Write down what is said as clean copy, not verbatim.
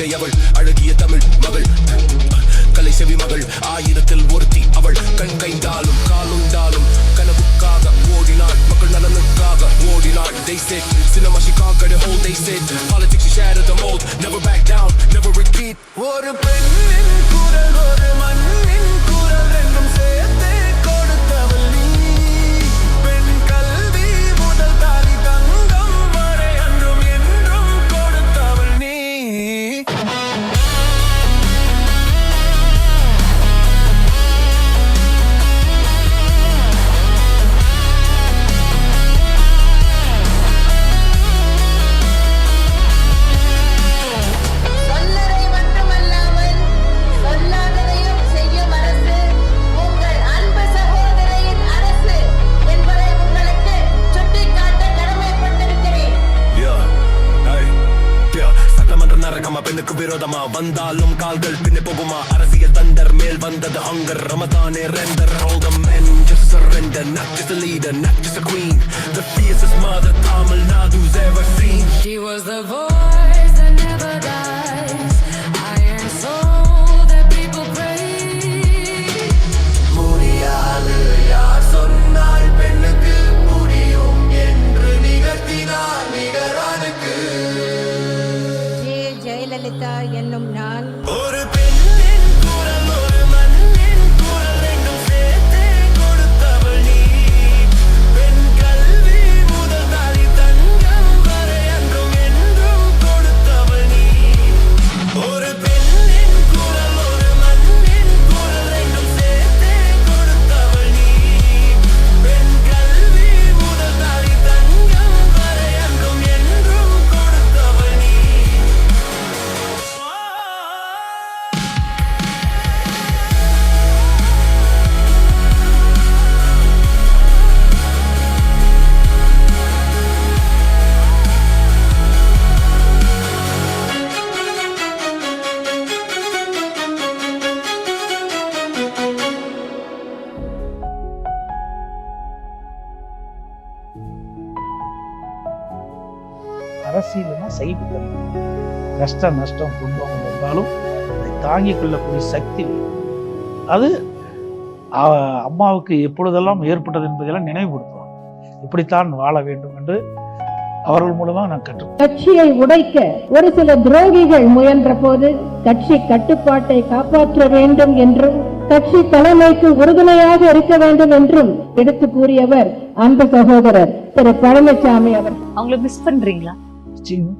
அம்பிகை அவள் அழகிய தமிழ் மகள் கலை செவி மகள் ஆயிரத்தில் ஒருத்தி அவள் கண் கைந்தாலும் காலுண்டாலும் கனவுக்காக ஓடினாள் மக்கள் நலனுக்காக ஓடினாள். They said cinema she conquered the whole. They said politics she shattered the mold. Never back down, never repeat. ஒரு பெண்ணின் குரல் ஒரு மண்ணின் குரல் ரெண்டும் சேர்த்தே கொடுத்தவள் நீ. பெண் கல்வி முதல் தாலி தங்கம் வரை அன்றும் என்றும் கொடுத்தவள் நீ. பெண்ணுக்கு விரோதமா வந்தாலும் கால்கள் பின்னே போகுமா? அரசியல் தண்டர் மேல் வந்தது ஹங்கர். ரமதானே render. All the men just surrender. Not just a leader, not just a queen. The fiercest mother Tamil Nadu's ever seen. She was the voice that never dies. Iron soul that people praise. முடியாது யார் சொன்னால் பெண்ணுக்கு முடியும் என்று நிகழ்த்தினார் நிகரானுக்கு. ஜெயலலிதா என்னும் நான் ஒரு பெண்ணின் குரல் ஒரு மண்ணின் குரல் ரெண்டும் சேர்த்தே கொடுத்தவள் நீ. பெண் கல்வி முதல் தாலி தங்கம் வரை அன்றும் என்றும் கொடுத்தவள் நீ. ஒரு பெண்ணின் குரல் ஒரு மண்ணின் குரல் ரெண்டும் சேர்த்தே கொடுத்தவள் நீ. பெண் கல்வி முதல் தாலி தங்கம் வரை அன்றும் என்றும் கொடுத்தவள் நீ. அரசியல்னா சைவத்தன்மை. கஷ்டம் நஷ்டம் துன்பம் வந்தாலும் அதை தாங்கிக் கொள்ளக்கூடிய சக்தி வேணும். அது அம்மாவுக்கு எப்பொழுதெல்லாம் ஏற்பட்டது என்பதெல்லாம் நினைவுபடுத்துவாங்க. இப்படித்தான் வாழ வேண்டும் என்று அவர்கள் மூலமாக நான் கற்றுக்கொண்டேன். கட்சியை உடைக்க ஒரு சில துரோகிகள் முயன்ற போது கட்சி கட்டுப்பாட்டை காப்பாற்ற வேண்டும் என்றும் கட்சி தலைமைக்கு உறுதுணையாக இருக்க வேண்டும் என்றும் எடுத்து கூறியவர் அன்பு சகோதரர் திரு பழனிசாமி அவர். அவங்கள மிஸ் பண்றீங்களா? நிச்சயமா